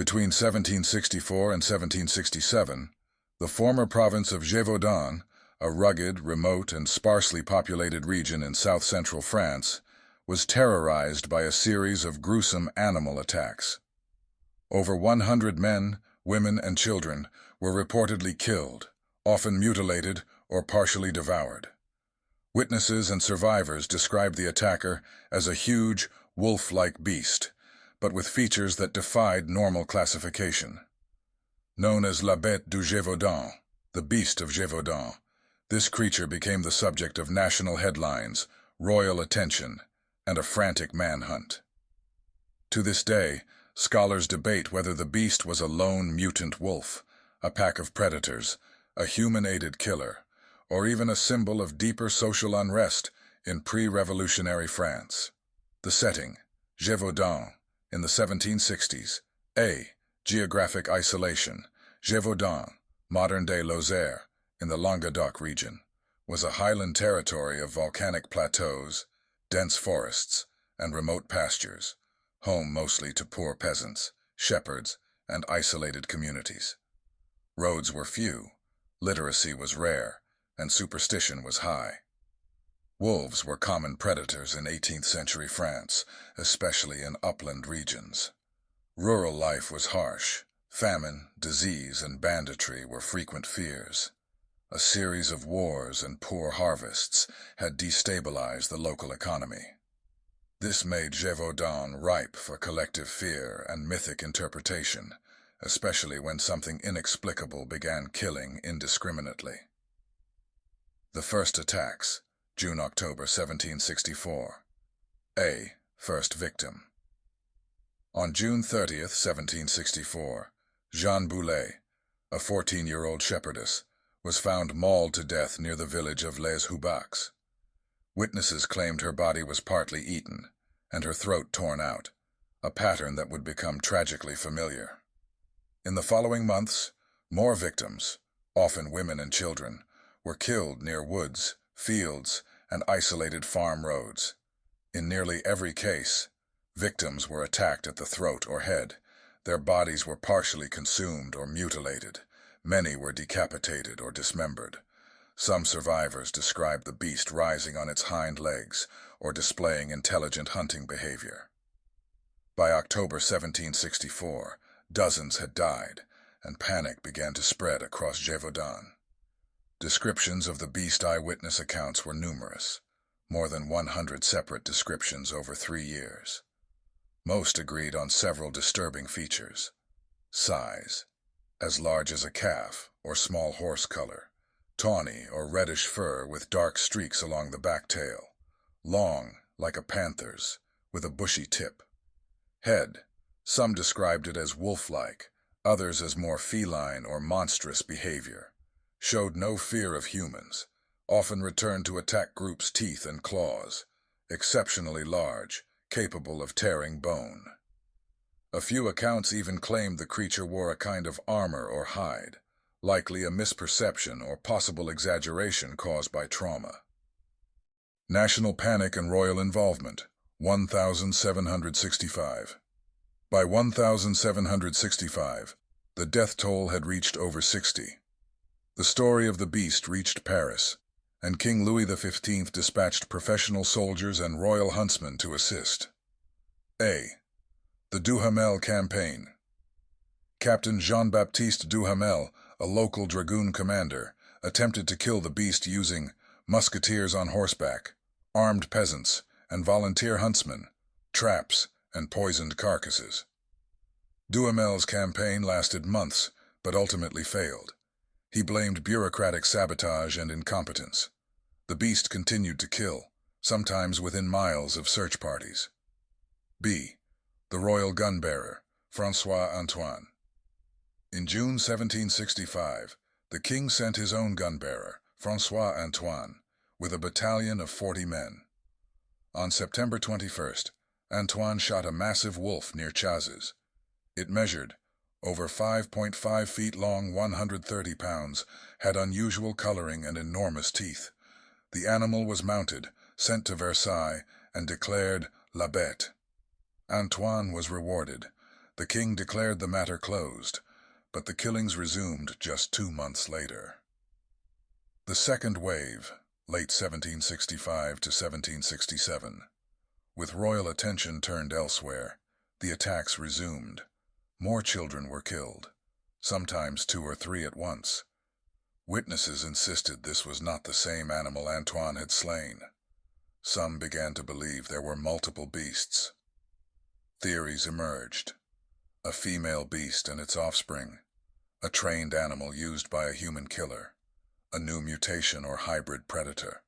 Between 1764 and 1767, the former province of Gévaudan, a rugged, remote, and sparsely populated region in south-central France, was terrorized by a series of gruesome animal attacks. Over 100 men, women, and children were reportedly killed, often mutilated or partially devoured. Witnesses and survivors described the attacker as a huge, wolf-like beast, but with features that defied normal classification. Known as La Bête du Gévaudan, the Beast of Gévaudan, this creature became the subject of national headlines, royal attention, and a frantic manhunt. To this day, scholars debate whether the beast was a lone mutant wolf, a pack of predators, a human-aided killer, or even a symbol of deeper social unrest in pre-revolutionary France. The setting, Gévaudan, in the 1760s. Geographic isolation. Gévaudan, modern-day Lozère, in the Languedoc region, was a highland territory of volcanic plateaus, dense forests, and remote pastures, home mostly to poor peasants, shepherds, and isolated communities. Roads were few, literacy was rare, and superstition was high. Wolves were common predators in 18th century France, especially in upland regions. Rural life was harsh. Famine, disease, and banditry were frequent fears. A series of wars and poor harvests had destabilized the local economy. This made Gévaudan ripe for collective fear and mythic interpretation, especially when something inexplicable began killing indiscriminately. The first attacks, June-October 1764. First victim. On June 30th, 1764, Jeanne Boulet, a 14-year-old shepherdess, was found mauled to death near the village of Les Houbacs. Witnesses claimed her body was partly eaten and her throat torn out, a pattern that would become tragically familiar. In the following months, more victims, often women and children, were killed near woods, fields, and isolated farm roads. In nearly every case, victims were attacked at the throat or head. Their bodies were partially consumed or mutilated. Many were decapitated or dismembered. Some survivors described the beast rising on its hind legs or displaying intelligent hunting behavior. By October 1764, dozens had died, and panic began to spread across Gévaudan. Descriptions of the beast eyewitness accounts were numerous, more than 100 separate descriptions over 3 years. Most agreed on several disturbing features. Size, as large as a calf or small horse color. Tawny or reddish fur with dark streaks along the back tail. Long, like a panther's, with a bushy tip. Head, some described it as wolf-like, others as more feline or monstrous behavior. Showed no fear of humans, often returned to attack groups' teeth and claws. Exceptionally large, capable of tearing bone. A few accounts even claimed the creature wore a kind of armor or hide, likely a misperception or possible exaggeration caused by trauma. National panic and royal involvement, 1765. By 1765, the death toll had reached over 60. The story of the beast reached Paris, and King Louis XV dispatched professional soldiers and royal huntsmen to assist. The Duhamel Campaign. Captain Jean-Baptiste Duhamel, a local dragoon commander, attempted to kill the beast using musketeers on horseback, armed peasants, and volunteer huntsmen, traps, and poisoned carcasses. Duhamel's campaign lasted months, but ultimately failed. He blamed bureaucratic sabotage and incompetence. The beast continued to kill, sometimes within miles of search parties. The royal gun-bearer, François Antoine. In June 1765, the king sent his own gun-bearer, François Antoine, with a battalion of 40 men. On September 21st, Antoine shot a massive wolf near Chazes. It measured over 5.5 feet long, 130 pounds, had unusual coloring and enormous teeth. The animal was mounted, sent to Versailles, and declared La Bête. Antoine was rewarded. The king declared the matter closed, but the killings resumed just 2 months later. The second wave, late 1765 to 1767. With royal attention turned elsewhere, the attacks resumed. More children were killed, sometimes 2 or 3 at once. Witnesses insisted this was not the same animal Antoine had slain. Some began to believe there were multiple beasts. Theories emerged. A female beast and its offspring, a trained animal used by a human killer, a new mutation or hybrid predator.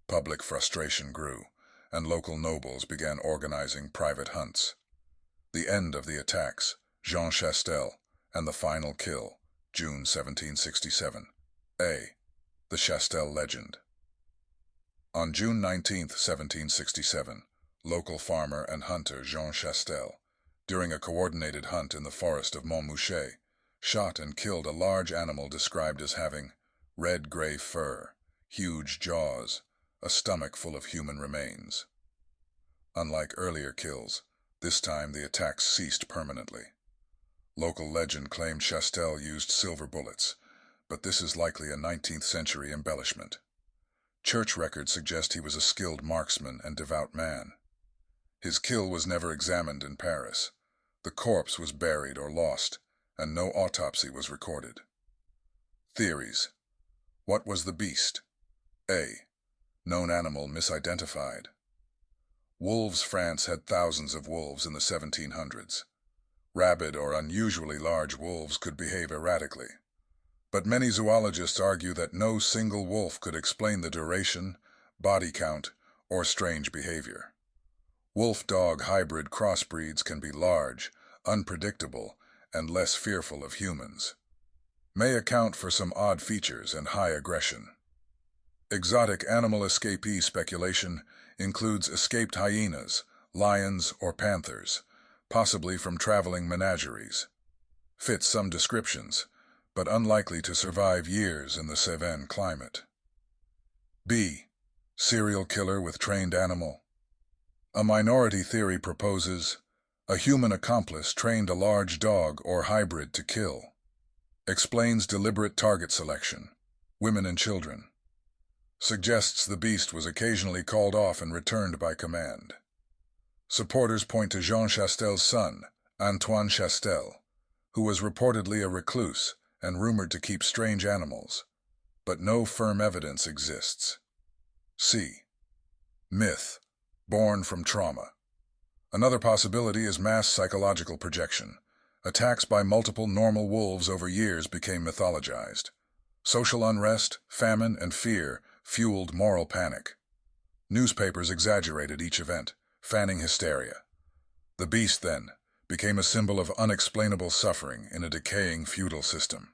Public frustration grew, and local nobles began organizing private hunts. The end of the attacks, Jean Chastel, and the final kill, June 1767. A. The Chastel legend. On June 19, 1767, local farmer and hunter Jean Chastel, during a coordinated hunt in the forest of Montmouchet, shot and killed a large animal described as having red-gray fur, huge jaws, a stomach full of human remains. Unlike earlier kills, this time the attacks ceased permanently. Local legend claimed Chastel used silver bullets, but this is likely a 19th century embellishment. Church records suggest he was a skilled marksman and devout man. His kill was never examined in Paris. The corpse was buried or lost, and no autopsy was recorded. Theories. What was the beast? A. Known animal misidentified. Wolves. France had thousands of wolves in the 1700s. Rabid or unusually large wolves could behave erratically. But many zoologists argue that no single wolf could explain the duration, body count, or strange behavior. Wolf-dog hybrid crossbreeds can be large, unpredictable, and less fearful of humans. May account for some odd features and high aggression. Exotic animal escapee speculation includes escaped hyenas, lions, or panthers, possibly from traveling menageries. Fits some descriptions, but unlikely to survive years in the Cévennes climate. B. Serial killer with trained animal. A minority theory proposes a human accomplice trained a large dog or hybrid to kill. Explains deliberate target selection, women and children. Suggests the beast was occasionally called off and returned by command. Supporters point to Jean Chastel's son, Antoine Chastel, who was reportedly a recluse and rumored to keep strange animals, but no firm evidence exists. C. Myth, born from trauma. Another possibility is mass psychological projection. Attacks by multiple normal wolves over years became mythologized. Social unrest, famine, and fear fueled moral panic. Newspapers exaggerated each event, fanning hysteria. The beast, then, became a symbol of unexplainable suffering in a decaying feudal system.